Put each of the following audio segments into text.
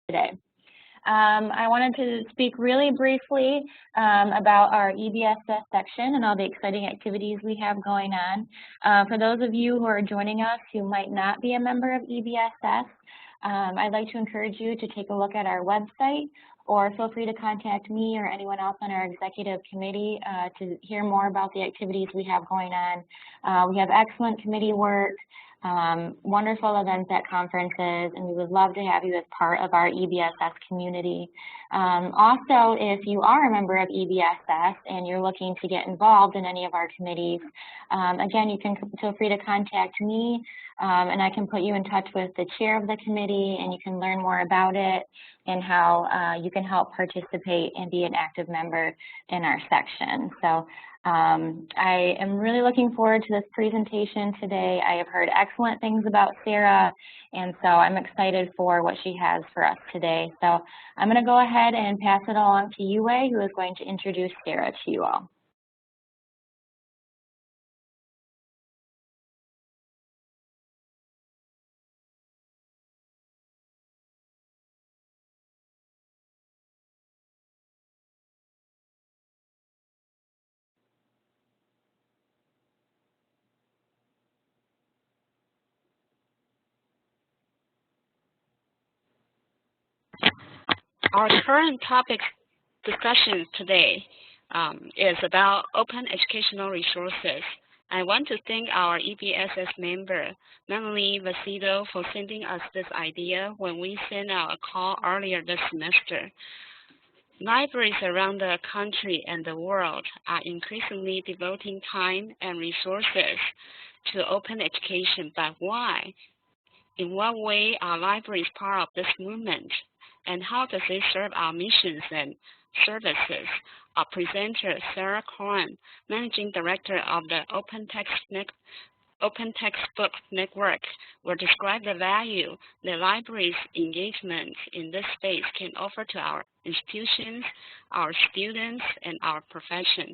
today. I wanted to speak really briefly about our EBSS section and all the exciting activities we have going on. For those of you who are joining us who might not be a member of EBSS, I'd like to encourage you to take a look at our website, or feel free to contact me or anyone else on our executive committee to hear more about the activities we have going on. We have excellent committee work, wonderful events at conferences, and we would love to have you as part of our EBSS community. Also, if you are a member of EBSS and you're looking to get involved in any of our committees, again, you can feel free to contact me, and I can put you in touch with the chair of the committee, and you can learn more about it and how you can help participate and be an active member in our section. So I am really looking forward to this presentation today. I have heard excellent things about Sarah, and so I'm excited for what she has for us today. So I'm going to go ahead and pass it along to Yue, who is going to introduce Sarah to you all. Our current topic discussion today is about open educational resources. I want to thank our EBSS member, Melanie Vasido, for sending us this idea when we sent out a call earlier this semester. Libraries around the country and the world are increasingly devoting time and resources to open education, but why? In what way are libraries part of this movement? And how does it serve our missions and services? Our presenter, Sarah Cohen, Managing Director of the Open Textbook Network, will describe the value the library's engagement in this space can offer to our institutions, our students, and our profession.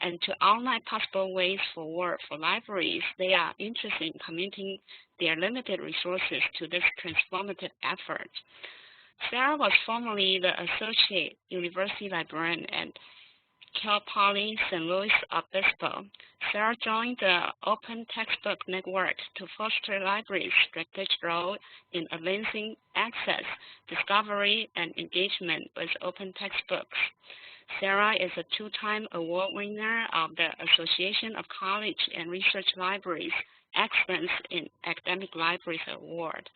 And to outline possible ways forward for libraries, they are interested in committing their limited resources to this transformative effort. Sarah was formerly the Associate University Librarian at Cal Poly St. Louis Obispo. Sarah joined the Open Textbook Network to foster libraries' strategic role in advancing access, discovery, and engagement with open textbooks. Sarah is a two-time award winner of the Association of College and Research Libraries Excellence in Academic Libraries Award.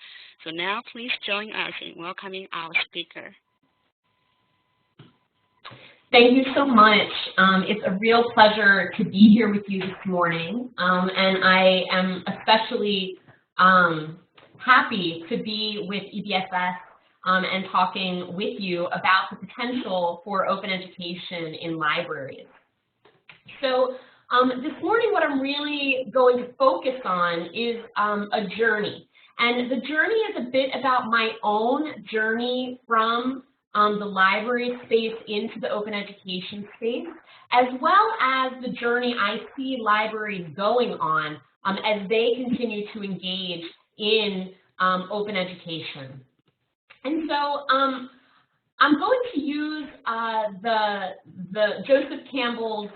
So now please join us in welcoming our speaker. Thank you so much. It's a real pleasure to be here with you this morning, and I am especially happy to be with EBSS and talking with you about the potential for open education in libraries. So this morning, what I'm really going to focus on is a journey. And the journey is a bit about my own journey from the library space into the open education space, as well as the journey I see libraries going on as they continue to engage in open education. And so I'm going to use the Joseph Campbell's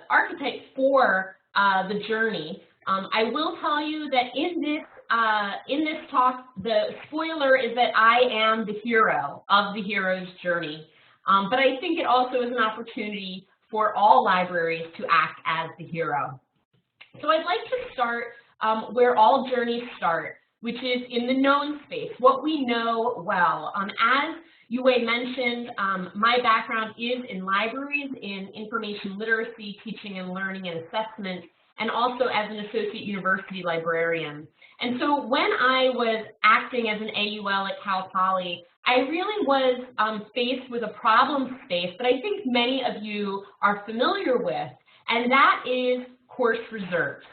archetype for the journey. I will tell you that in this talk, the spoiler is that I am the hero of the hero's journey. But I think it also is an opportunity for all libraries to act as the hero. So I'd like to start where all journeys start, which is in the known space, what we know well. As Yue mentioned, my background is in libraries, in information literacy, teaching and learning and assessment, and also as an associate university librarian. And so when I was acting as an AUL at Cal Poly, I really was faced with a problem space that I think many of you are familiar with, and that is course reserves.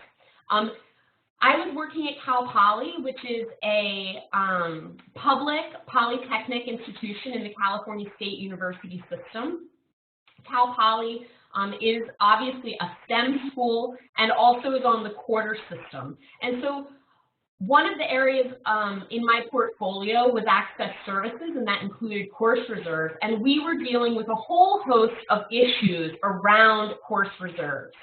I was working at Cal Poly, which is a public polytechnic institution in the California State University system. Cal Poly is obviously a STEM school and also is on the quarter system. And so One of the areas in my portfolio was access services, and that included course reserves, and we were dealing with a whole host of issues around course reserves.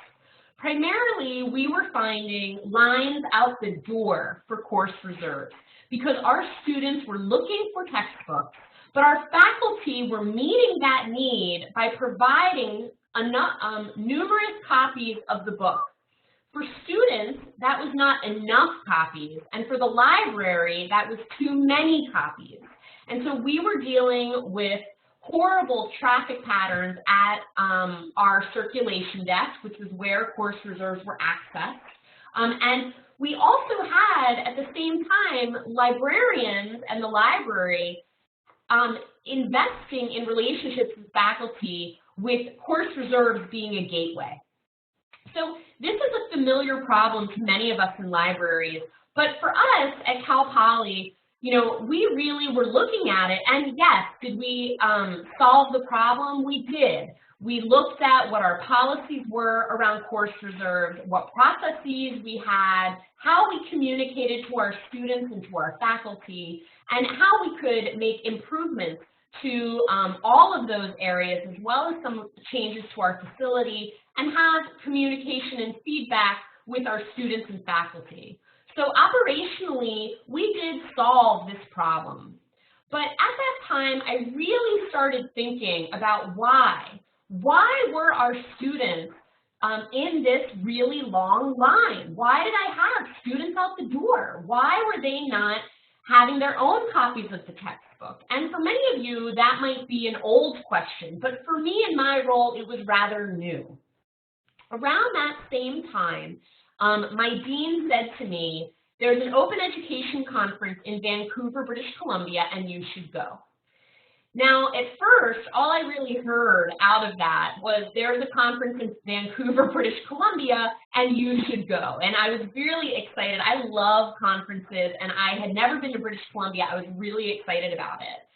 Primarily, we were finding lines out the door for course reserves because our students were looking for textbooks, but our faculty were meeting that need by providing numerous copies of the book. For students, that was not enough copies, and for the library, that was too many copies. And so we were dealing with horrible traffic patterns at our circulation desk, which was where course reserves were accessed. And we also had, at the same time, librarians and the library investing in relationships with faculty, with course reserves being a gateway. So this is a familiar problem to many of us in libraries, but for us at Cal Poly, you know, we really were looking at it, and yes, did we solve the problem? We did. We looked at what our policies were around course reserves, what processes we had, how we communicated to our students and to our faculty, and how we could make improvements to all of those areas, as well as some changes to our facility, and have communication and feedback with our students and faculty. So operationally, we did solve this problem. But at that time, I really started thinking about why. Why were our students in this really long line? Why did I have students out the door? Why were they not having their own copies of the textbook? And for many of you, that might be an old question, but for me in my role, it was rather new. Around that same time, my dean said to me, there's an open education conference in Vancouver, British Columbia, and you should go. Now, at first, all I really heard out of that was there's a conference in Vancouver, British Columbia, and you should go. And I was really excited. I love conferences, and I had never been to British Columbia. I was really excited about it.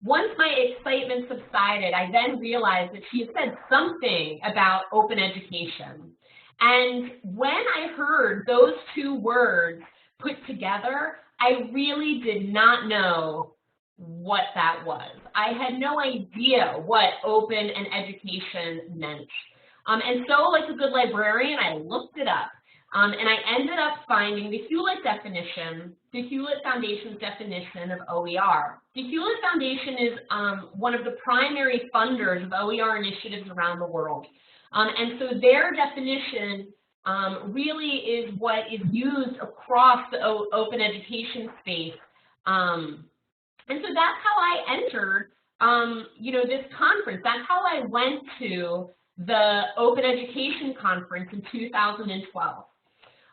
Once my excitement subsided, I then realized that she had said something about open education. And when I heard those two words put together, I really did not know what that was. I had no idea what open and education meant. And so, like a good librarian, I looked it up. And I ended up finding the Hewlett definition, the Hewlett Foundation's definition of OER. The Hewlett Foundation is one of the primary funders of OER initiatives around the world. And so their definition really is what is used across the open education space. And so that's how I entered, you know, this conference. That's how I went to the Open Education Conference in 2012.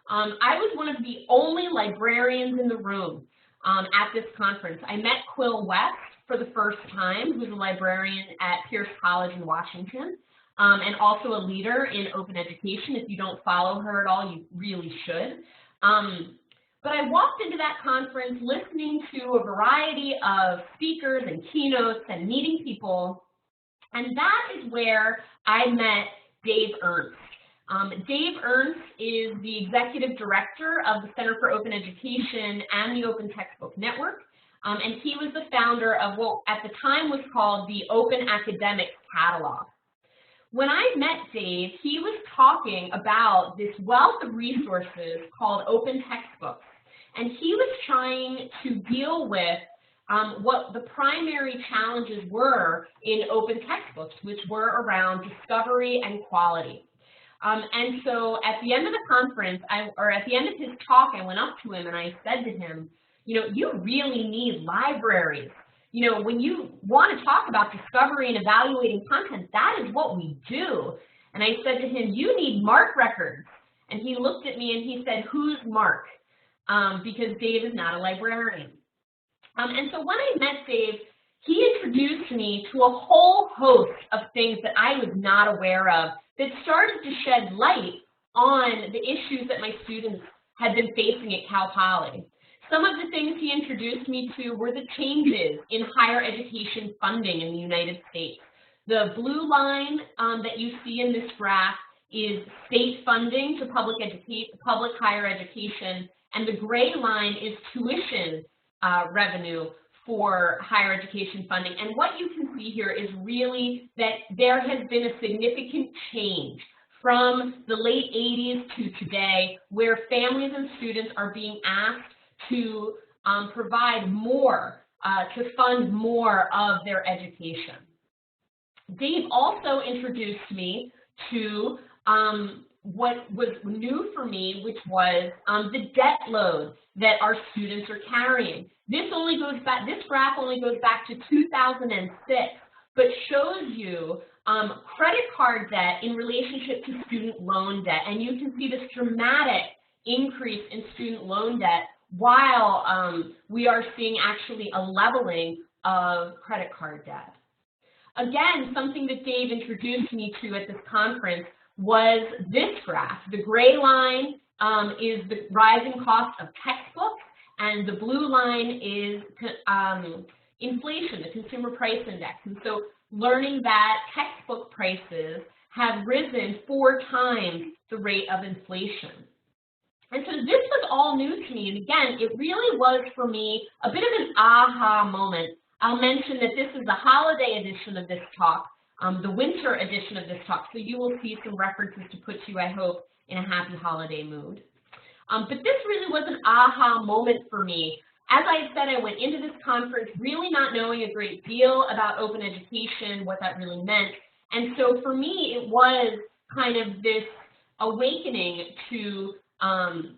I was one of the only librarians in the room at this conference. I met Quill West for the first time, who's a librarian at Pierce College in Washington, and also a leader in open education. If you don't follow her at all, you really should. But I walked into that conference listening to a variety of speakers and keynotes and meeting people, and that is where I met Dave Ernst. Dave Ernst is the executive director of the Center for Open Education and the Open Textbook Network, and he was the founder of what at the time was called the Open Academics Catalog. When I met Dave, he was talking about this wealth of resources called open textbooks, and he was trying to deal with what the primary challenges were in open textbooks, which were around discovery and quality. And so at the end of the conference, or at the end of his talk, I went up to him and I said to him, you know, you really need libraries. You know, when you want to talk about discovery and evaluating content, that is what we do. And I said to him, you need MARC records. And he looked at me and he said, who's MARC? Because Dave is not a librarian. And so when I met Dave, he introduced me to a whole host of things that I was not aware of that started to shed light on the issues that my students had been facing at Cal Poly. Some of the things he introduced me to were the changes in higher education funding in the United States. The blue line that you see in this graph is state funding to public higher education, and the gray line is tuition revenue for higher education funding. And what you can see here is really that there has been a significant change from the late 80s to today, where families and students are being asked to provide more, to fund more of their education. Dave also introduced me to what was new for me, which was the debt load that our students are carrying. This graph only goes back to 2006, but shows you credit card debt in relationship to student loan debt. And you can see this dramatic increase in student loan debt while we are seeing actually a leveling of credit card debt. Again, something that Dave introduced me to at this conference was this graph. The gray line is the rising cost of textbooks, and the blue line is inflation, the consumer price index. And so learning that textbook prices have risen 4 times the rate of inflation. And so this was all new to me, and again, it really was for me a bit of an aha moment. I'll mention that this is the holiday edition of this talk, the winter edition of this talk, so you will see some references to put you, I hope, in a happy holiday mood. But this really was an aha moment for me. As I had said, I went into this conference really not knowing a great deal about open education, what that really meant. And so for me, it was kind of this awakening to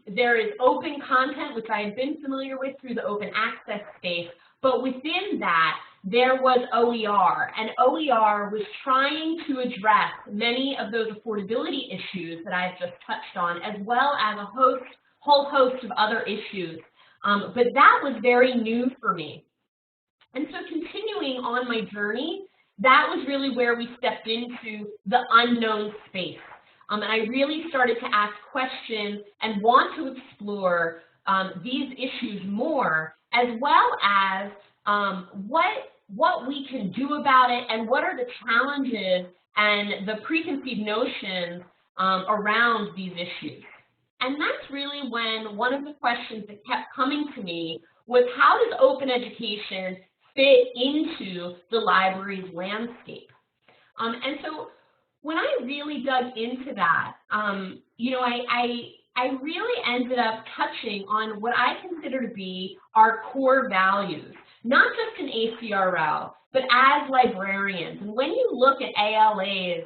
there is open content, which I had been familiar with through the open access space, but within that, there was OER, and OER was trying to address many of those affordability issues that I've just touched on, as well as a whole host of other issues. But that was very new for me. And so continuing on my journey, that was really where we stepped into the unknown space. And I really started to ask questions and want to explore these issues more, as well as what we can do about it and what are the challenges and the preconceived notions around these issues. And that's really when one of the questions that kept coming to me was, how does open education fit into the library's landscape? And so when I really dug into that, you know, I really ended up touching on what I consider to be our core values, not just in ACRL, but as librarians. And when you look at ALA's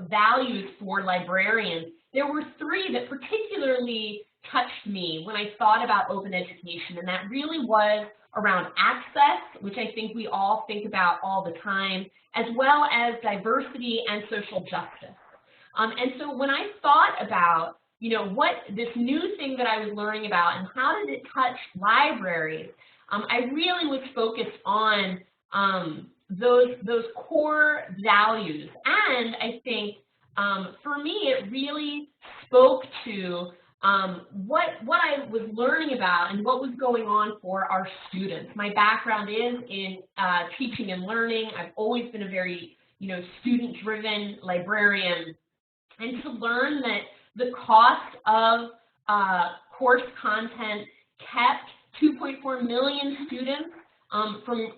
values for librarians, there were 3 that particularly touched me when I thought about open education, and that really was around access, which I think we all think about all the time, as well as diversity and social justice. And so when I thought about, you know, what this new thing that I was learning about and how did it touch libraries, I really was focused on those core values. And I think for me, it really spoke to what I was learning about and what was going on for our students. My background is in teaching and learning. I've always been a very, you know, student-driven librarian. And to learn that the cost of course content kept 2.4 million students from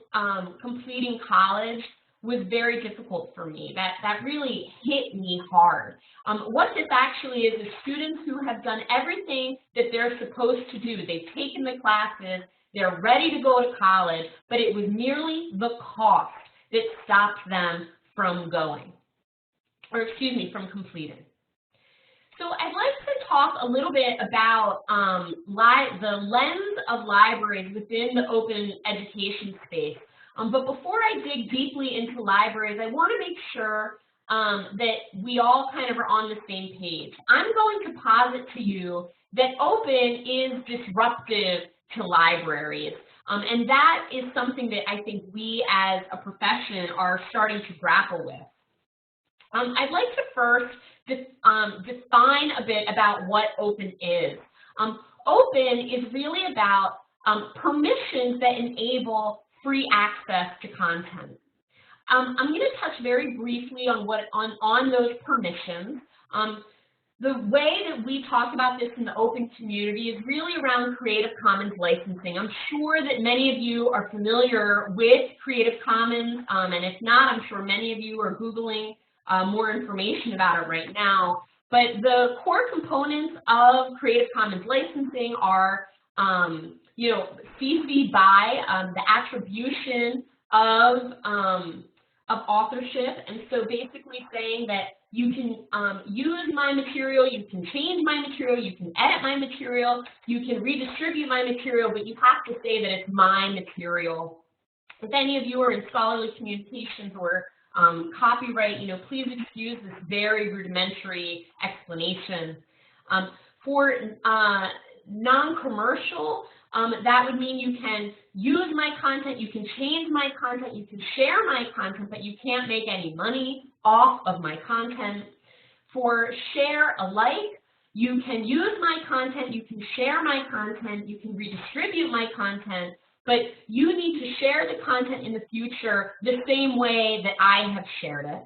completing college was very difficult for me. That really hit me hard. What this actually is students who have done everything that they're supposed to do. They've taken the classes, they're ready to go to college, but it was merely the cost that stopped them from going, or excuse me, from completing. So I'd like to talk a little bit about the lens of libraries within the open education space. But before I dig deeply into libraries, I want to make sure that we all kind of are on the same page. I'm going to posit to you that open is disruptive to libraries. And that is something that I think we as a profession are starting to grapple with. I'd like to first define a bit about what open is. Open is really about permissions that enable free access to content. I'm going to touch very briefly on those permissions. the way that we talk about this in the open community is really around Creative Commons licensing. I'm sure that many of you are familiar with Creative Commons, and if not, I'm sure many of you are Googling more information about it right now. But the core components of Creative Commons licensing are, CC BY, the attribution of authorship, and so basically saying that you can use my material, you can change my material, you can edit my material, you can redistribute my material, but you have to say that it's my material. If any of you are in scholarly communications or copyright, please excuse this very rudimentary explanation. For non-commercial, that would mean you can use my content, you can change my content, you can share my content, but you can't make any money off of my content. For share alike, you can use my content, you can share my content, you can redistribute my content, but you need to share the content in the future the same way that I have shared it.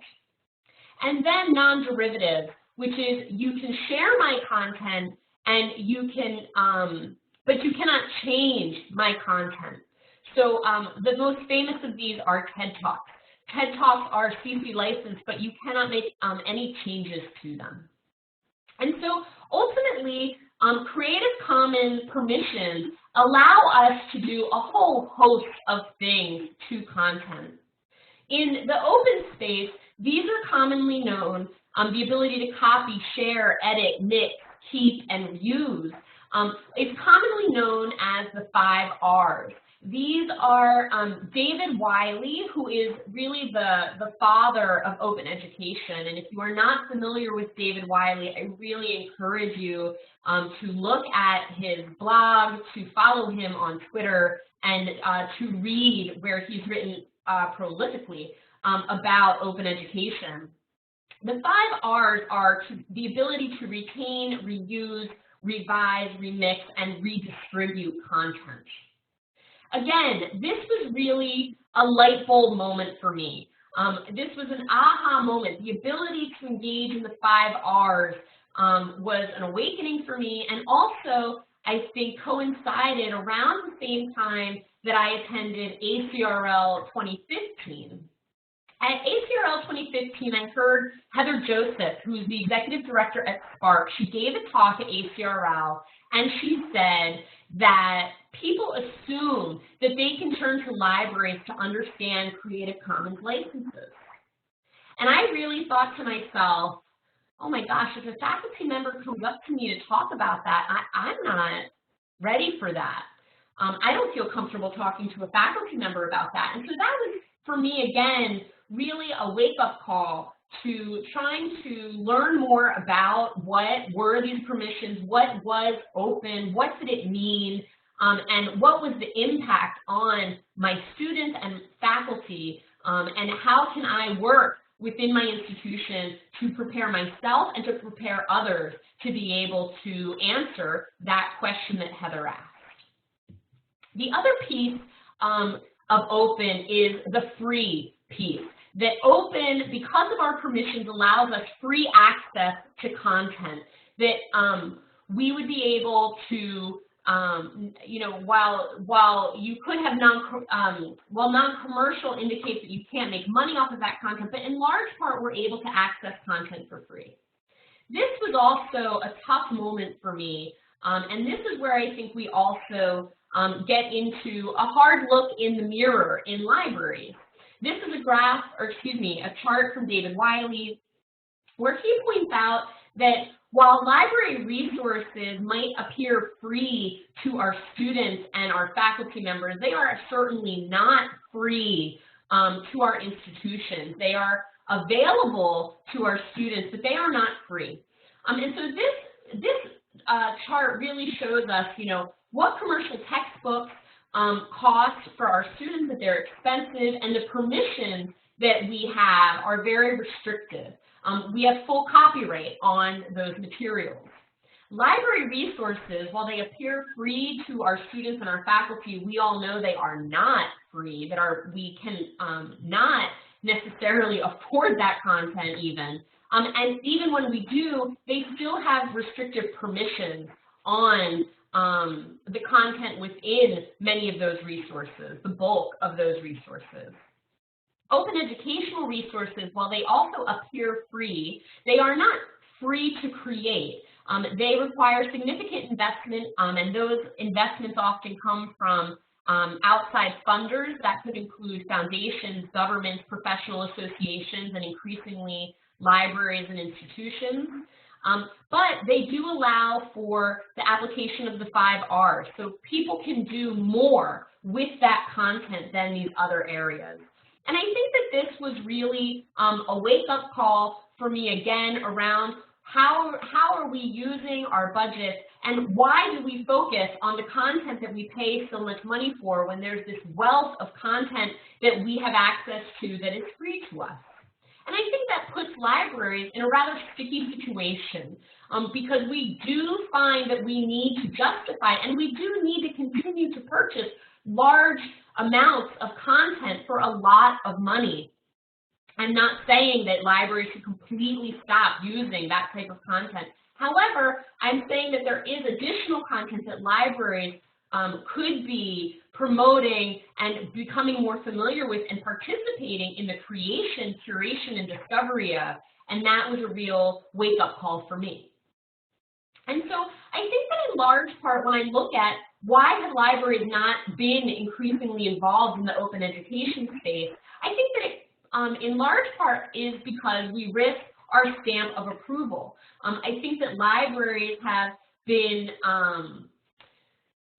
And then non-derivative, which is you can share my content and you can, but you cannot change my content. So the most famous of these are TED Talks. TED Talks are CC licensed, but you cannot make any changes to them. And so ultimately, Creative Commons permissions allow us to do a whole host of things to content. In the open space, these are commonly known, the ability to copy, share, edit, mix, keep, and reuse. It's commonly known as the 5 R's. These are David Wiley, who is really the father of open education. And if you are not familiar with David Wiley, I really encourage you to look at his blog, to follow him on Twitter, and to read where he's written prolifically about open education. The 5 R's are the ability to retain, reuse, revise, remix, and redistribute content. Again, this was really a light bulb moment for me. This was an aha moment. The ability to engage in the 5 R's was an awakening for me, and also I think coincided around the same time that I attended ACRL 2015. At ACRL 2015, I heard Heather Joseph, who's the executive director at Spark. She gave a talk at ACRL, and she said that people assume that they can turn to libraries to understand Creative Commons licenses. And I really thought to myself, oh my gosh, if a faculty member comes up to me to talk about that, I'm not ready for that. I don't feel comfortable talking to a faculty member about that. And so that was, for me, again, really a wake-up call to trying to learn more about what were these permissions, what was open, what did it mean, and what was the impact on my students and faculty, and how can I work within my institution to prepare myself and to prepare others to be able to answer that question that Heather asked. The other piece of open is the free piece. That open, because of our permissions, allows us free access to content. That we would be able to, while you could have non-commercial indicates that you can't make money off of that content, but in large part, we're able to access content for free. This was also a tough moment for me, and this is where I think we also get into a hard look in the mirror in libraries. This is a chart from David Wiley, where he points out that while library resources might appear free to our students and our faculty members, they are certainly not free to our institutions. They are available to our students, but they are not free. And so this chart really shows us, what commercial textbooks cost for our students, that they're expensive, and the permissions that we have are very restrictive. We have full copyright on those materials. Library resources, while they appear free to our students and our faculty, we all know they are not free, that we can not necessarily afford that content even. And even when we do, they still have restrictive permissions on the content within many of those resources, the bulk of those resources. Open educational resources, while they also appear free, they are not free to create. They require significant investment, and those investments often come from outside funders. That could include foundations, governments, professional associations, and increasingly libraries and institutions. But they do allow for the application of the 5 R's, so people can do more with that content than these other areas. And I think that this was really a wake-up call for me again around how are we using our budget, and why do we focus on the content that we pay so much money for when there's this wealth of content that we have access to that is free to us. And I think that puts libraries in a rather sticky situation because we do find that we need to justify, and we do need to continue to purchase large amounts of content for a lot of money. I'm not saying that libraries should completely stop using that type of content. However, I'm saying that there is additional content that libraries could be promoting and becoming more familiar with and participating in the creation, curation, and discovery of, and that was a real wake-up call for me. And so I think that in large part, when I look at why have libraries not been increasingly involved in the open education space, I think that it in large part is because we risk our stamp of approval. I think that libraries have been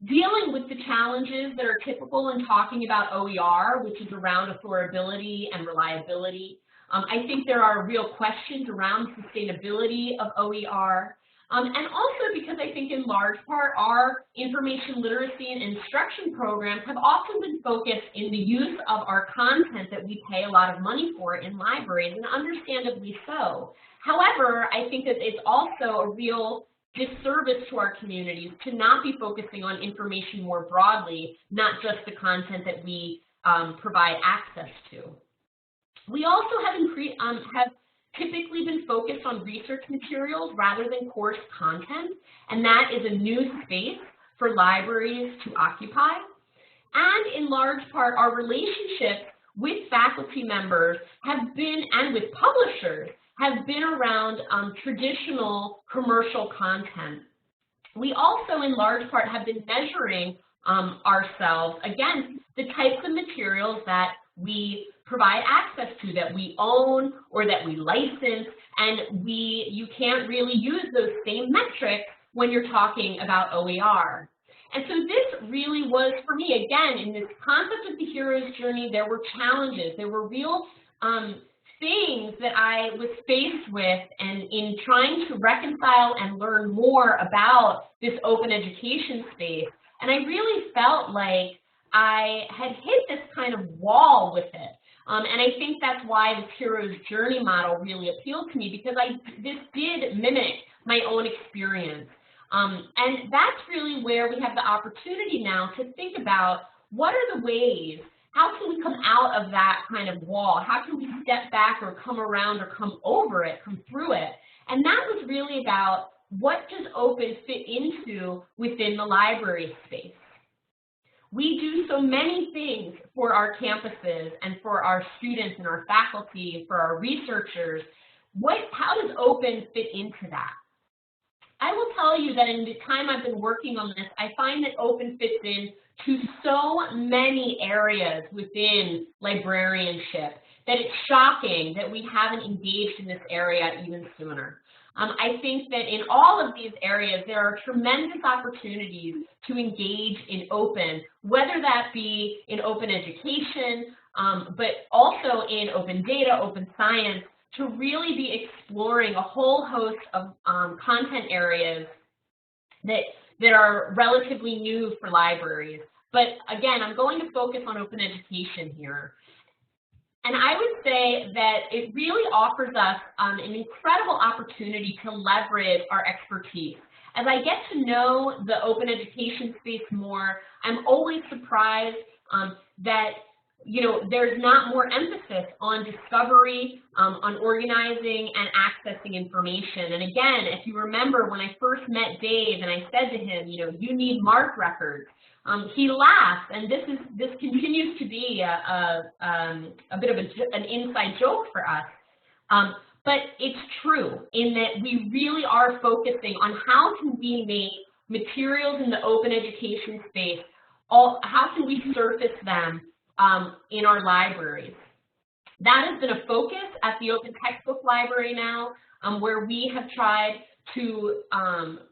dealing with the challenges that are typical in talking about OER, which is around authorability and reliability. I think there are real questions around sustainability of OER. And also because I think in large part our information literacy and instruction programs have often been focused in the use of our content that we pay a lot of money for in libraries, and understandably so. However, I think that it's also a real disservice to our communities to not be focusing on information more broadly, not just the content that we provide access to. We also have typically been focused on research materials rather than course content, and that is a new space for libraries to occupy. And in large part, our relationships with faculty members have been, and with publishers, have been around traditional commercial content. We also, in large part, have been measuring ourselves against the types of materials that we provide access to, that we own or that we license, and you can't really use those same metrics when you're talking about OER. And so this really was, for me, again, in this concept of the hero's journey, there were challenges, there were real things that I was faced with, and in trying to reconcile and learn more about this open education space, and I really felt like I had hit this kind of wall with it. And I think that's why this hero's journey model really appealed to me, because this did mimic my own experience. And that's really where we have the opportunity now to think about what are the ways, how can we come out of that kind of wall? How can we step back or come around or come over it, come through it? And that was really about what does open fit into within the library space. We do so many things for our campuses and for our students and our faculty, for our researchers. How does open fit into that? I will tell you that in the time I've been working on this, I find that open fits in to so many areas within librarianship that it's shocking that we haven't engaged in this area even sooner. I think that in all of these areas, there are tremendous opportunities to engage in open, whether that be in open education, but also in open data, open science, to really be exploring a whole host of content areas that are relatively new for libraries. But again, I'm going to focus on open education here. And I would say that it really offers us an incredible opportunity to leverage our expertise. As I get to know the open education space more, I'm always surprised that there's not more emphasis on discovery, on organizing and accessing information. And again, if you remember when I first met Dave and I said to him, you need MARC records, he laughed, and this continues to be a bit of an inside joke for us. But it's true in that we really are focusing on how can we make materials in the open education space, how can we surface them in our libraries. That has been a focus at the Open Textbook Library now, where we have tried to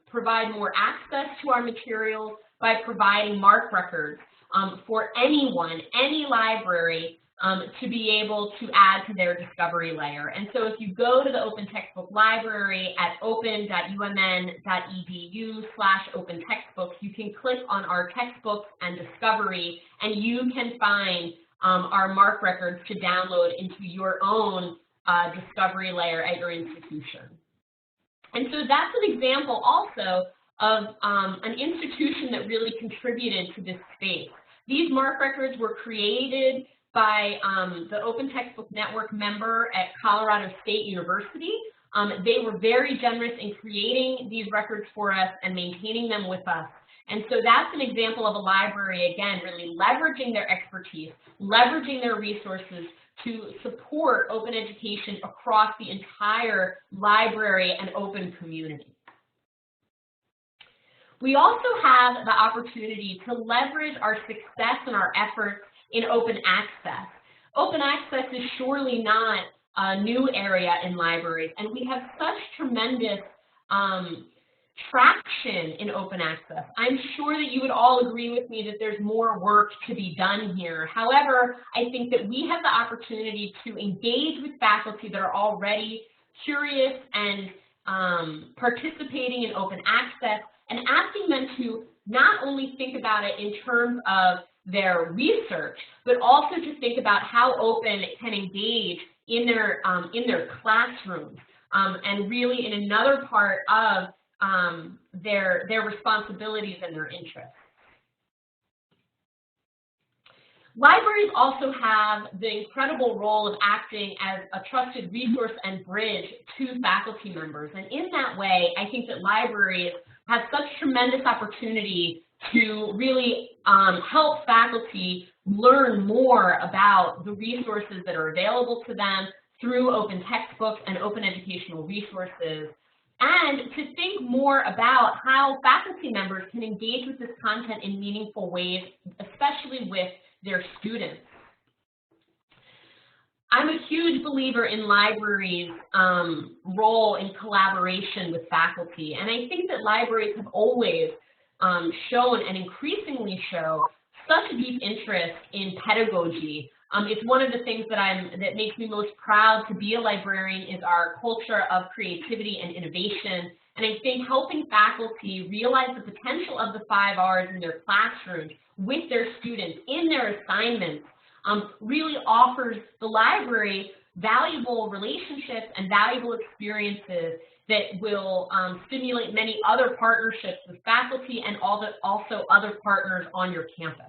provide more access to our materials by providing MARC records for anyone, any library, to be able to add to their discovery layer. And so if you go to the Open Textbook Library at open.umn.edu/open-textbooks, you can click on our textbooks and discovery, and you can find our MARC records to download into your own discovery layer at your institution. And so that's an example also of an institution that really contributed to this space. These MARC records were created by the Open Textbook Network member at Colorado State University. They were very generous in creating these records for us and maintaining them with us. And so that's an example of a library, again, really leveraging their expertise, leveraging their resources to support open education across the entire library and open community. We also have the opportunity to leverage our success and our efforts in open access. Open access is surely not a new area in libraries, and we have such tremendous traction in open access. I'm sure that you would all agree with me that there's more work to be done here. However, I think that we have the opportunity to engage with faculty that are already curious and participating in open access, and asking them to not only think about it in terms of their research, but also to think about how open can engage in their classrooms, and really in another part of their responsibilities and their interests. Libraries also have the incredible role of acting as a trusted resource and bridge to faculty members. And in that way, I think that libraries have such tremendous opportunity to really help faculty learn more about the resources that are available to them through open textbooks and open educational resources, and to think more about how faculty members can engage with this content in meaningful ways, especially with their students. I'm a huge believer in libraries' role in collaboration with faculty, and I think that libraries have always shown and increasingly show such a deep interest in pedagogy. It's one of the things that makes me most proud to be a librarian is our culture of creativity and innovation. And I think helping faculty realize the potential of the 5 R's in their classrooms with their students in their assignments really offers the library valuable relationships and valuable experiences that will stimulate many other partnerships with faculty and also other partners on your campus.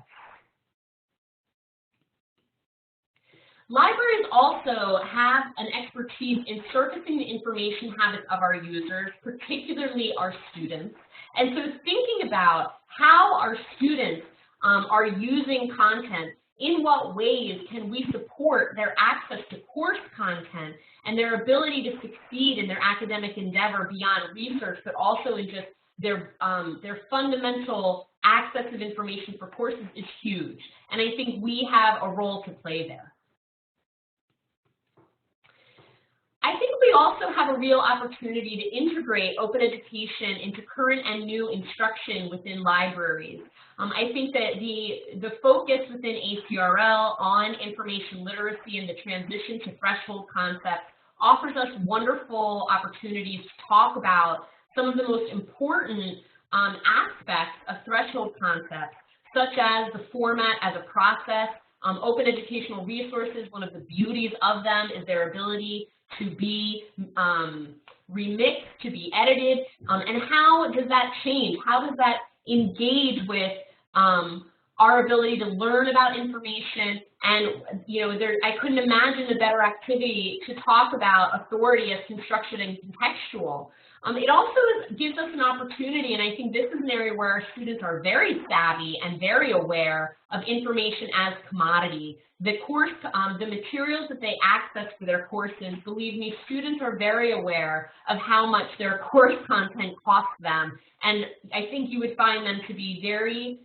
Libraries also have an expertise in surfacing the information habits of our users, particularly our students. And so thinking about how our students are using content, in what ways can we support their access to course content and their ability to succeed in their academic endeavor beyond research, but also in just their fundamental access of information for courses is huge. And I think we have a role to play there. I think we also have a real opportunity to integrate open education into current and new instruction within libraries. I think that the focus within ACRL on information literacy and the transition to threshold concepts offers us wonderful opportunities to talk about some of the most important aspects of threshold concepts, such as the format as a process. Open educational resources, one of the beauties of them is their ability to be remixed, to be edited, and how does that change? How does that engage with our ability to learn about information, and I couldn't imagine a better activity to talk about authority as constructed and contextual. It also gives us an opportunity, and I think this is an area where our students are very savvy and very aware of information as commodity. The materials that they access for their courses, believe me, students are very aware of how much their course content costs them, and I think you would find them to be very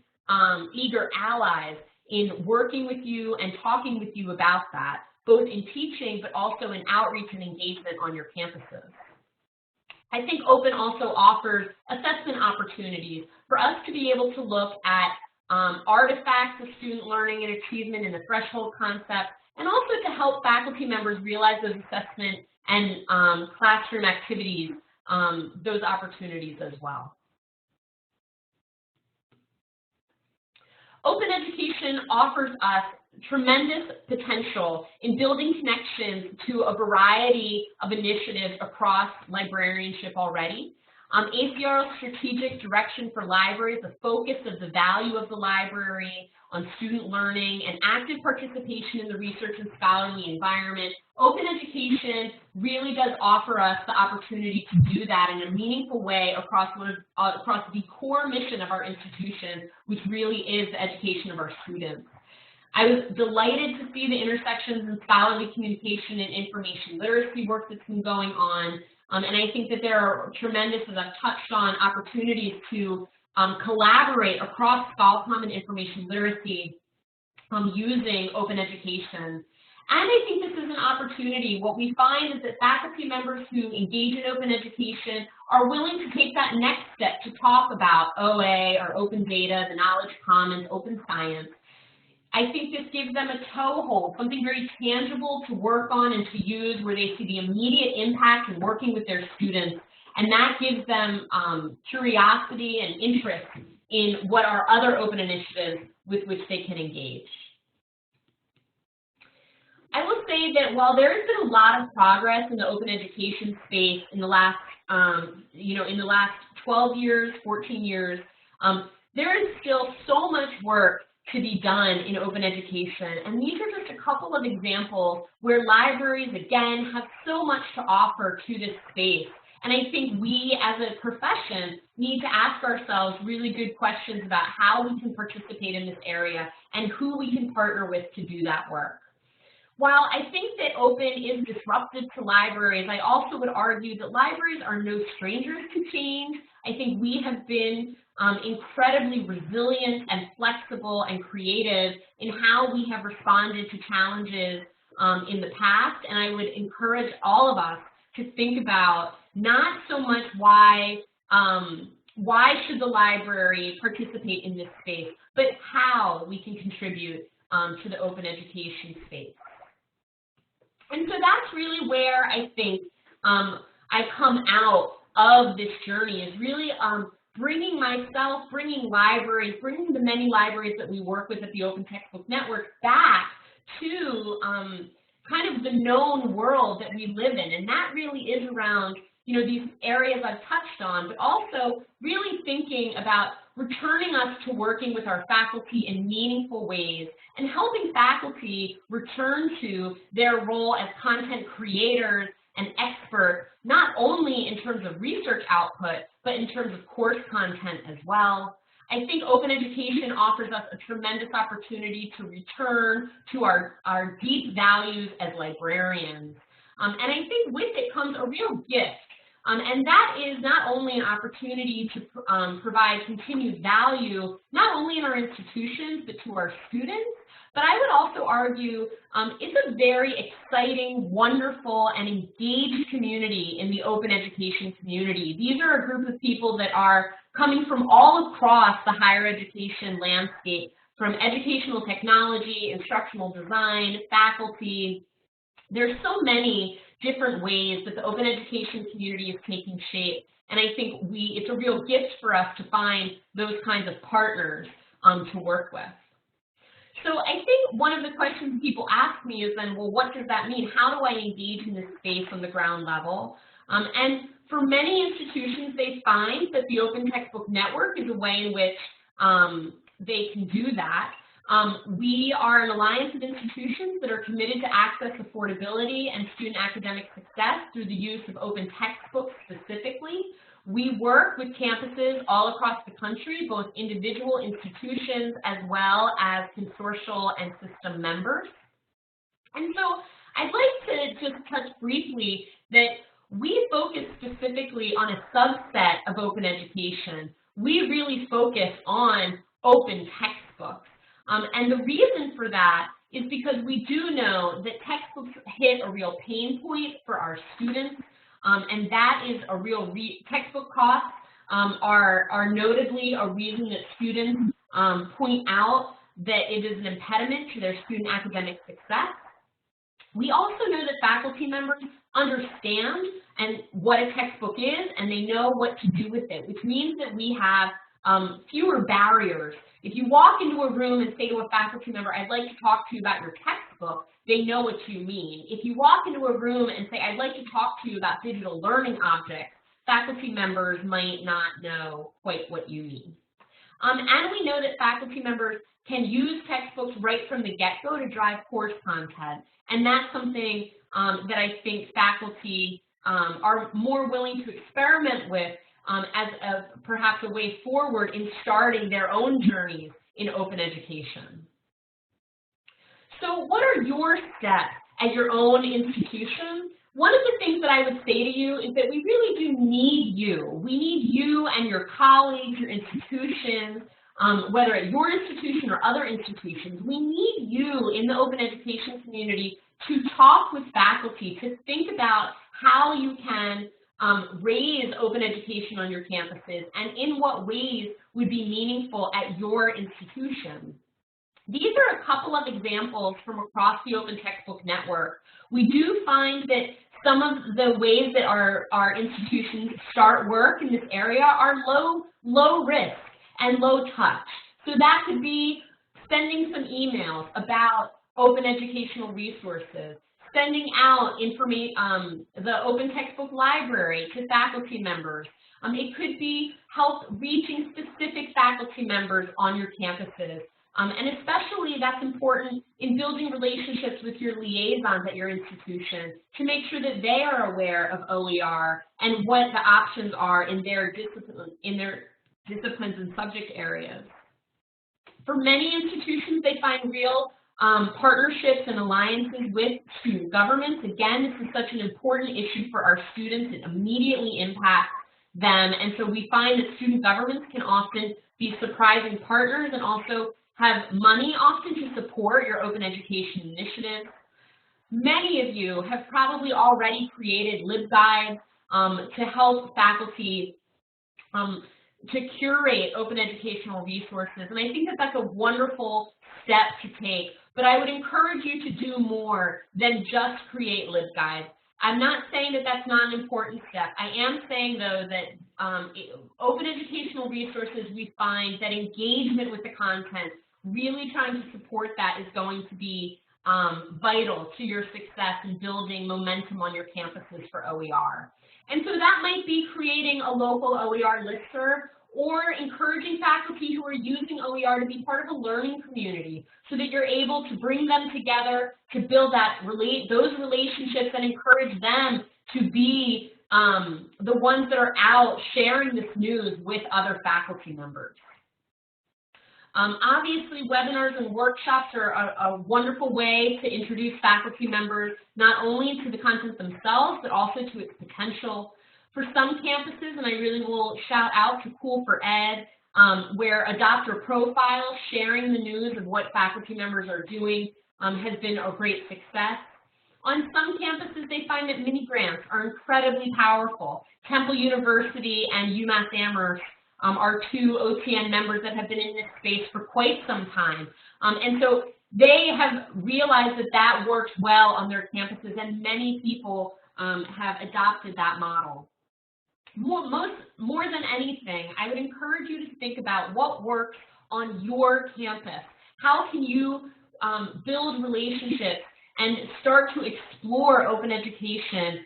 eager allies in working with you and talking with you about that, both in teaching but also in outreach and engagement on your campuses. I think Open also offers assessment opportunities for us to be able to look at artifacts of student learning and achievement in the threshold concept, and also to help faculty members realize those assessment and classroom activities, those opportunities as well. Open education offers us tremendous potential in building connections to a variety of initiatives across librarianship already. ACRL's strategic direction for libraries, the focus of the value of the library on student learning and active participation in the research and scholarly environment. Open education really does offer us the opportunity to do that in a meaningful way across the core mission of our institution, which really is the education of our students. I was delighted to see the intersections in scholarly communication and information literacy work that's been going on. And I think that there are tremendous, as I've touched on, opportunities to collaborate across Scholarcom and information literacy using open education. And I think this is an opportunity. What we find is that faculty members who engage in open education are willing to take that next step to talk about OA or open data, the knowledge commons, open science. I think this gives them a toehold, something very tangible to work on and to use where they see the immediate impact in working with their students. And that gives them curiosity and interest in what are other open initiatives with which they can engage. I will say that while there has been a lot of progress in the open education space in the last, in the last 12 years, 14 years, there is still so much work to be done in open education. And these are just a couple of examples where libraries, again, have so much to offer to this space. And I think we, as a profession, need to ask ourselves really good questions about how we can participate in this area and who we can partner with to do that work. While I think that open is disruptive to libraries, I also would argue that libraries are no strangers to change. I think we have been incredibly resilient and flexible and creative in how we have responded to challenges in the past, and I would encourage all of us to think about not so much why should the library participate in this space, but how we can contribute to the open education space. And so that's really where I think I come out of this journey, is really bringing myself, bringing libraries, bringing the many libraries that we work with at the Open Textbook Network back to kind of the known world that we live in. And that really is around, these areas I've touched on, but also really thinking about returning us to working with our faculty in meaningful ways and helping faculty return to their role as content creators and experts, not only in terms of research output, but in terms of course content as well. I think open education offers us a tremendous opportunity to return to our deep values as librarians. And I think with it comes a real gift. And that is not only an opportunity to provide continued value, not only in our institutions, but to our students, but I would also argue it's a very exciting, wonderful, and engaged community in the open education community. These are a group of people that are coming from all across the higher education landscape, from educational technology, instructional design, faculty. There's so many different ways that the open education community is taking shape, and I think it's a real gift for us to find those kinds of partners to work with. So I think one of the questions people ask me is then, well, what does that mean? How do I engage in this space on the ground level? And for many institutions, they find that the Open Textbook Network is a way in which they can do that. We are an alliance of institutions that are committed to access, affordability, and student academic success through the use of open textbooks specifically. We work with campuses all across the country, both individual institutions as well as consortial and system members. And so I'd like to just touch briefly that we focus specifically on a subset of open education. We really focus on open textbooks. And the reason for that is because we do know that textbooks hit a real pain point for our students, and that is a real textbook costs are notably a reason that students point out that it is an impediment to their student academic success. We also know that faculty members understand what a textbook is, and they know what to do with it, which means that we have fewer barriers. If you walk into a room and say to a faculty member, I'd like to talk to you about your textbook, they know what you mean. If you walk into a room and say, I'd like to talk to you about digital learning objects, faculty members might not know quite what you mean. And we know that faculty members can use textbooks right from the get-go to drive course content, and that's something that I think faculty are more willing to experiment with as perhaps a way forward in starting their own journeys in open education. So what are your steps at your own institution? One of the things that I would say to you is that we really do need you. We need you and your colleagues, your institutions, whether at your institution or other institutions. We need you in the open education community to talk with faculty, to think about how you can raise open education on your campuses and in what ways would be meaningful at your institution. These are a couple of examples from across the Open Textbook Network. We do find that some of the ways that our institutions start work in this area are low risk and low touch. So that could be sending some emails about open educational resources, sending out the Open Textbook Library to faculty members. It could be help reaching specific faculty members on your campuses. And especially that's important in building relationships with your liaisons at your institution to make sure that they are aware of OER and what the options are in their disciplines and subject areas. For many institutions, they find real partnerships and alliances with student governments. Again, this is such an important issue for our students. It immediately impacts them. And so we find that student governments can often be surprising partners and also have money often to support your open education initiatives. Many of you have probably already created LibGuides to help faculty to curate open educational resources. And I think that that's a wonderful step to take. But I would encourage you to do more than just create LibGuides. I'm not saying that that's not an important step. I am saying, though, that open educational resources, we find that engagement with the content, really trying to support that is going to be vital to your success in building momentum on your campuses for OER. And so that might be creating a local OER listserv or encouraging faculty who are using OER to be part of a learning community so that you're able to bring them together to build those relationships and encourage them to be the ones that are out sharing this news with other faculty members. Obviously, webinars and workshops are a wonderful way to introduce faculty members not only to the content themselves, but also to its potential. For some campuses, and I really will shout out to Cool for Ed, where Adopt Your Profile, sharing the news of what faculty members are doing has been a great success. On some campuses, they find that mini grants are incredibly powerful. Campbell University and UMass Amherst are two OTN members that have been in this space for quite some time. And so they have realized that that works well on their campuses, and many people have adopted that model. More than anything, I would encourage you to think about what works on your campus. How can you build relationships and start to explore open education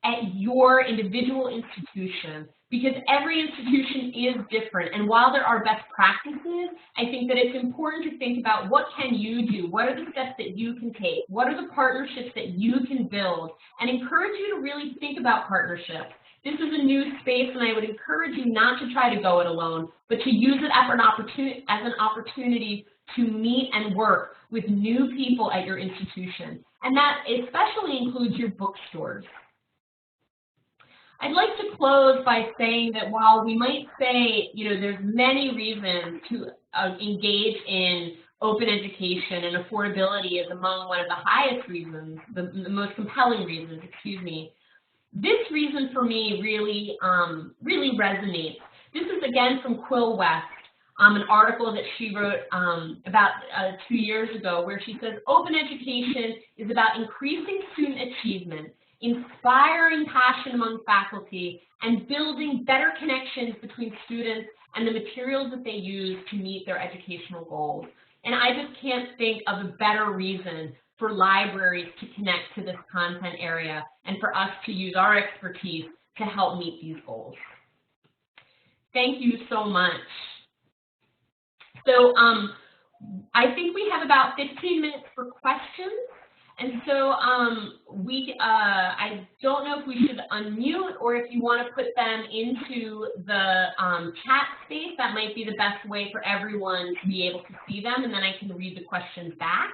at your individual institution? because every institution is different. And while there are best practices, I think that it's important to think about what can you do? What are the steps that you can take? What are the partnerships that you can build? And encourage you to really think about partnerships. This is a new space, and I would encourage you not to try to go it alone, but to use it as an opportunity to meet and work with new people at your institution. And that especially includes your bookstores. I'd like to close by saying that while we might say, there's many reasons to engage in open education, and affordability is among one of the highest reasons, the most compelling reasons, this reason for me really resonates. This is again from Quill West, an article that she wrote about 2 years ago, where she says, open education is about increasing student achievement, inspiring passion among faculty, and building better connections between students and the materials that they use to meet their educational goals. And I just can't think of a better reason for libraries to connect to this content area and for us to use our expertise to help meet these goals. Thank you so much. So I think we have about 15 minutes for questions. And so I don't know if we should unmute, or if you want to put them into the chat space. That might be the best way for everyone to be able to see them, and then I can read the questions back.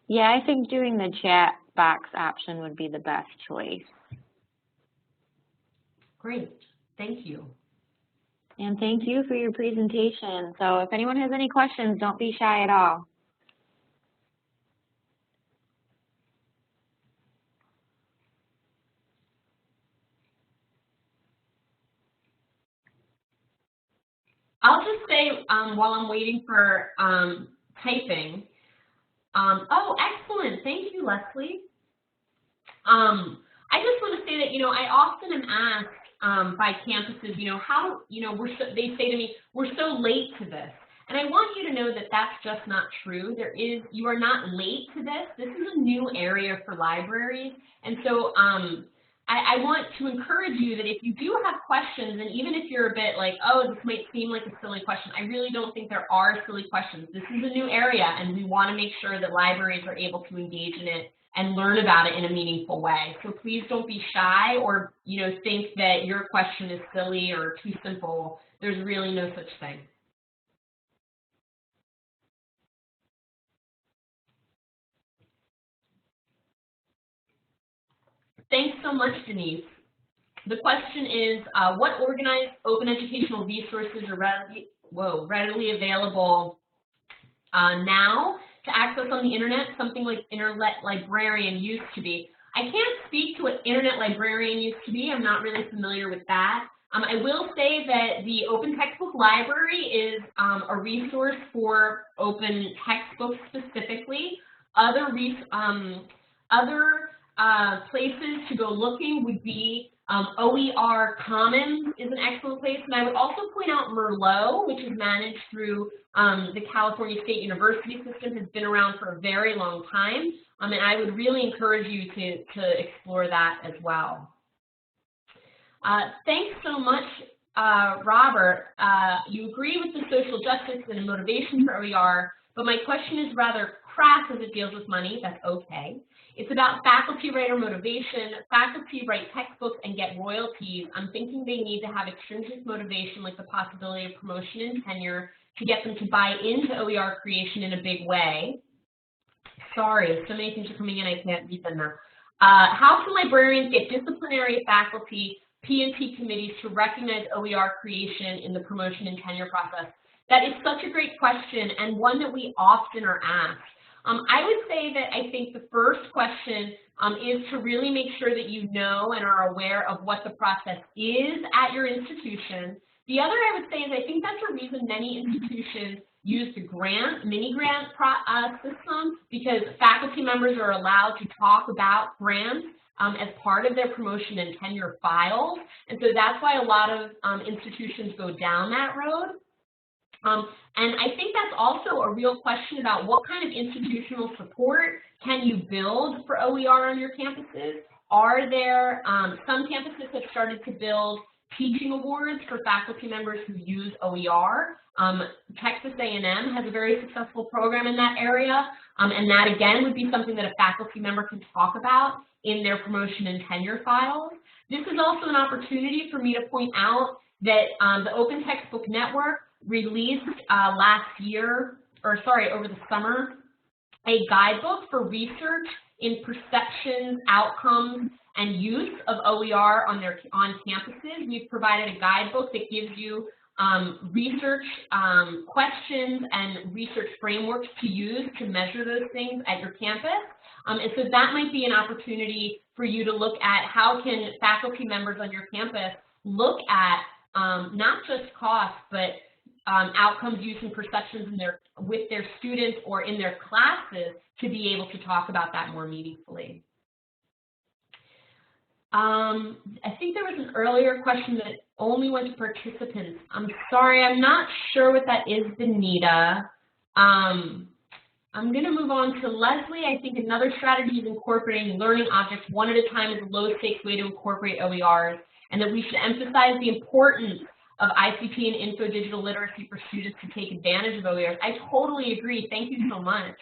Yeah, I think doing the chat box option would be the best choice. Great, thank you. And thank you for your presentation. So if anyone has any questions, don't be shy at all. I'll just say while I'm waiting for typing, oh, excellent, thank you, Leslie. I just want to say that, I often am asked by campuses, they say to me, we're so late to this. And I want you to know that that's just not true. You are not late to this. This is a new area for libraries. And so I want to encourage you that if you do have questions, and even if you're a bit like, oh, this might seem like a silly question, I really don't think there are silly questions. This is a new area, and we want to make sure that libraries are able to engage in it and learn about it in a meaningful way. So please don't be shy or think that your question is silly or too simple. There's really no such thing. Thanks so much, Denise. The question is, what organized open educational resources are readily available now to access on the internet, something like Internet Librarian used to be? I can't speak to what Internet Librarian used to be. I'm not really familiar with that. I will say that the Open Textbook Library is a resource for open textbooks specifically. Other places to go looking would be OER Commons is an excellent place, and I would also point out Merlot, which is managed through the California State University system, has been around for a very long time, and I would really encourage you to explore that as well. Thanks so much, Robert. You agree with the social justice and motivation for OER, but my question is rather crass as it deals with money. That's okay. It's about faculty writer motivation. Faculty write textbooks and get royalties. I'm thinking they need to have extrinsic motivation, like the possibility of promotion and tenure, to get them to buy into OER creation in a big way. Sorry, so many things are coming in, I can't read them now. How can librarians get disciplinary faculty, P&T committees to recognize OER creation in the promotion and tenure process? That is such a great question, and one that we often are asked. I would say that I think the first question is to really make sure that you know and are aware of what the process is at your institution. The other I would say is I think that's a reason many institutions use the mini-grant system, because faculty members are allowed to talk about grants as part of their promotion and tenure files. And so that's why a lot of institutions go down that road. And I think that's also a real question about what kind of institutional support can you build for OER on your campuses. Are there, some campuses have started to build teaching awards for faculty members who use OER. Texas A&M has a very successful program in that area, and that again would be something that a faculty member can talk about in their promotion and tenure files. This is also an opportunity for me to point out that the Open Textbook Network released over the summer, a guidebook for research in perceptions, outcomes, and use of OER on campuses. We've provided a guidebook that gives you research questions and research frameworks to use to measure those things at your campus. And so that might be an opportunity for you to look at how can faculty members on your campus look at not just cost, but outcomes, use, and perceptions with their students or in their classes to be able to talk about that more meaningfully. I think there was an earlier question that only went to participants. I'm sorry, I'm not sure what that is, Benita. I'm going to move on to Leslie. I think another strategy is incorporating learning objects one at a time is a low-stakes way to incorporate OERs, and that we should emphasize the importance of ICT and info digital literacy for students to take advantage of OERs. I totally agree. Thank you so much.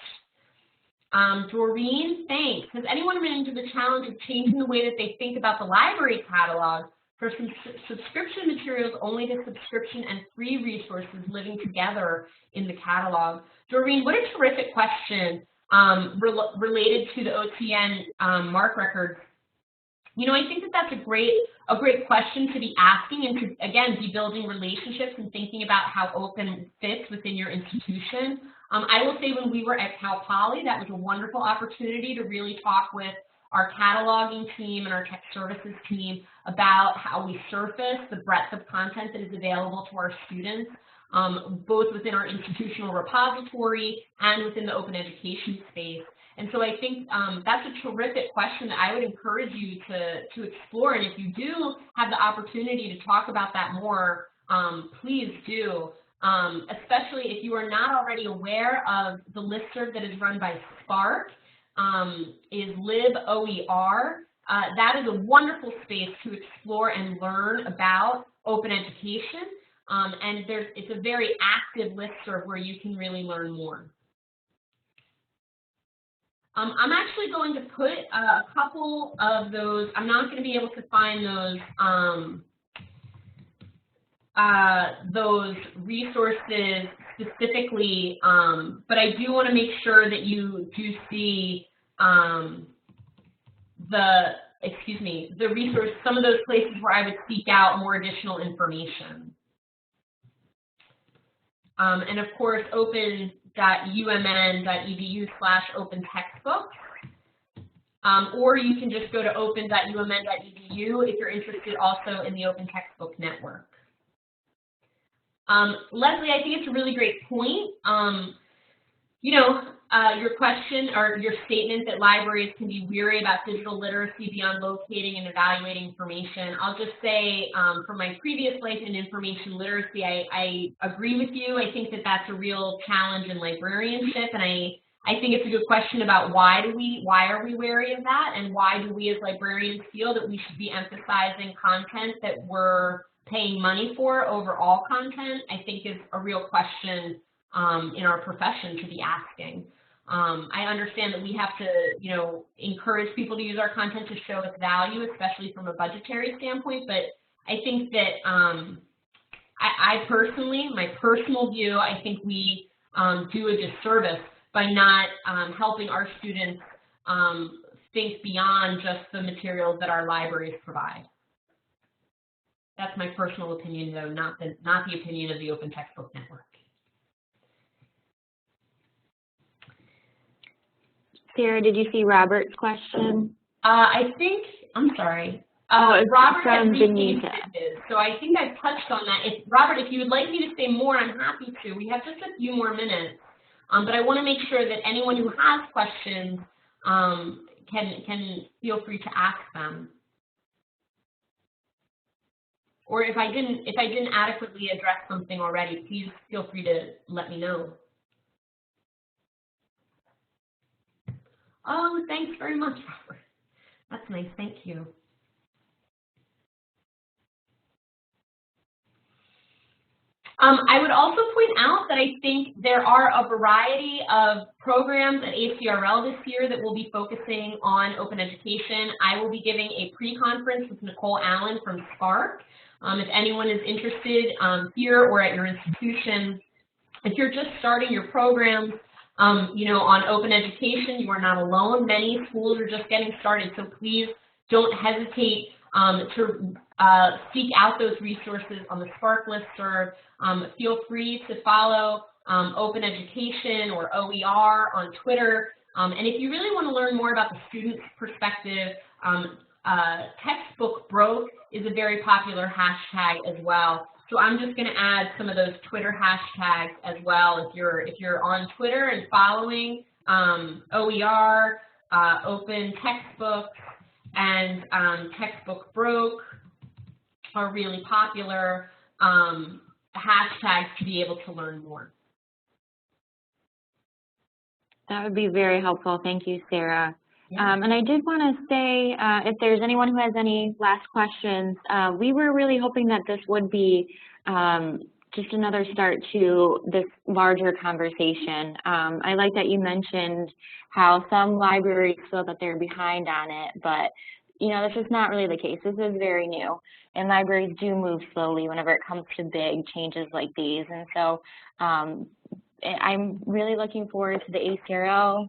Doreen, thanks. Has anyone run into the challenge of changing the way that they think about the library catalog for some subscription materials only to subscription and free resources living together in the catalog? Doreen, what a terrific question related to the OTN MARC records. You know, I think that that's a great question to be asking and to, again, be building relationships and thinking about how open fits within your institution. I will say when we were at Cal Poly, that was a wonderful opportunity to really talk with our cataloging team and our tech services team about how we surface the breadth of content that is available to our students, both within our institutional repository and within the open education space. And so I think that's a terrific question that I would encourage you to explore. And if you do have the opportunity to talk about that more, please do. Especially if you are not already aware of the listserv that is run by Spark, is LibOER. That is a wonderful space to explore and learn about open education. And it's a very active listserv where you can really learn more. I'm actually going to put a couple of those. I'm not going to be able to find those resources specifically, but I do want to make sure that you do see the resource, some of those places where I would seek out more additional information. And of course, open.umn.edu/open-textbooks. Or you can just go to open.umn.edu if you're interested also in the Open Textbook Network. Leslie, I think it's a really great point. Your question or your statement that libraries can be weary about digital literacy beyond locating and evaluating information. I'll just say from my previous life in information literacy, I agree with you. I think that that's a real challenge in librarianship, and I think it's a good question about why are we wary of that, and why do we as librarians feel that we should be emphasizing content that we're paying money for over all content, I think is a real question in our profession to be asking. I understand that we have to, encourage people to use our content to show its value, especially from a budgetary standpoint, but I think that I personally, my personal view, I think we do a disservice by not helping our students think beyond just the materials that our libraries provide. That's my personal opinion, though, not the opinion of the Open Textbook Network. Sarah, did you see Robert's question? I'm sorry. Robert has restated his, so I think I've touched on that. Robert, if you would like me to say more, I'm happy to. We have just a few more minutes, but I want to make sure that anyone who has questions can feel free to ask them. Or if I didn't adequately address something already, please feel free to let me know. Oh, thanks very much, Robert. That's nice. Thank you. I would also point out that I think there are a variety of programs at ACRL this year that will be focusing on open education. I will be giving a pre-conference with Nicole Allen from Spark. If anyone is interested here or at your institution, if you're just starting your programs, you know, on open education, you are not alone. Many schools are just getting started, so please don't hesitate to seek out those resources on the Spark listserv. Feel free to follow Open Education or OER on Twitter. And if you really want to learn more about the student's perspective, textbook broke is a very popular hashtag as well. So I'm just going to add some of those Twitter hashtags as well. If you're on Twitter and following OER, Open Textbooks, and Textbook Broke are really popular hashtags to be able to learn more. That would be very helpful. Thank you, Sarah. Yeah. And I did want to say, if there's anyone who has any last questions, we were really hoping that this would be just another start to this larger conversation. I like that you mentioned how some libraries feel that they're behind on it, but you know, this is not really the case. This is very new, and libraries do move slowly whenever it comes to big changes like these. And so I'm really looking forward to the ACRL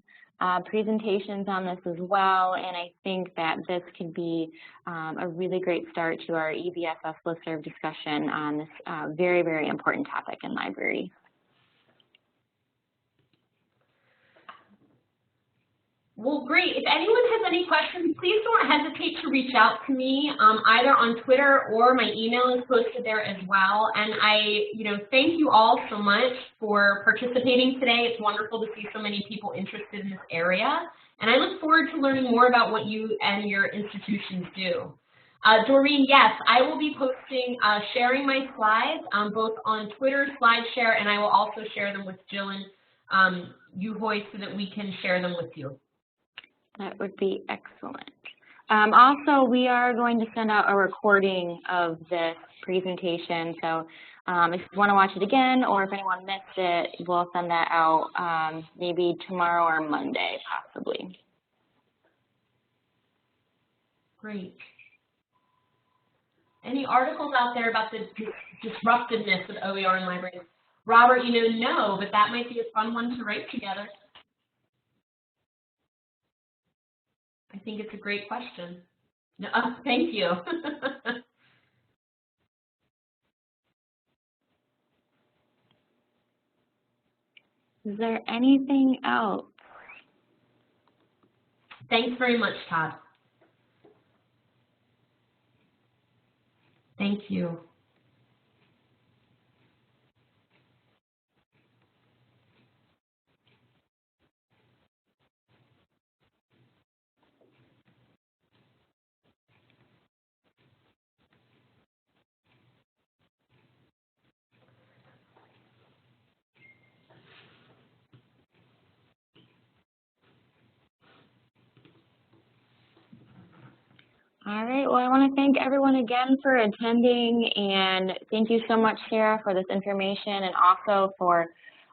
presentations on this as well, and I think that this could be a really great start to our EBSS listserv discussion on this very, very important topic in library. Well, great. If anyone has any questions, please don't hesitate to reach out to me either on Twitter or my email is posted there as well. And I, thank you all so much for participating today. It's wonderful to see so many people interested in this area. And I look forward to learning more about what you and your institutions do. Doreen, yes, I will be posting, sharing my slides both on Twitter, SlideShare, and I will also share them with Jill and Uhoy so that we can share them with you. That would be excellent. Also, we are going to send out a recording of this presentation. So if you want to watch it again, or if anyone missed it, we'll send that out maybe tomorrow or Monday, possibly. Great. Any articles out there about the disruptiveness of OER in libraries? Robert, no, but that might be a fun one to write together. I think it's a great question. No, thank you. Is there anything else? Thanks very much, Todd. Thank you. All right, well, I want to thank everyone again for attending, and thank you so much, Sarah, for this information, and also for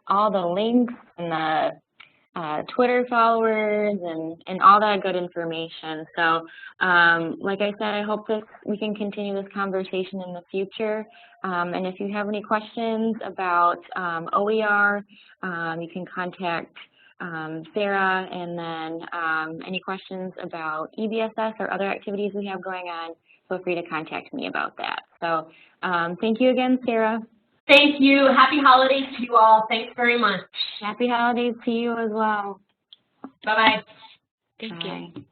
all the links and the Twitter followers and all that good information. So like I said, I hope we can continue this conversation in the future. And if you have any questions about OER, you can contact Sarah, and then any questions about EBSS or other activities we have going on, feel free to contact me about that. So thank you again, Sarah. Thank you. Happy holidays to you all. Thanks very much. Happy holidays to you as well. Bye-bye. Thank you.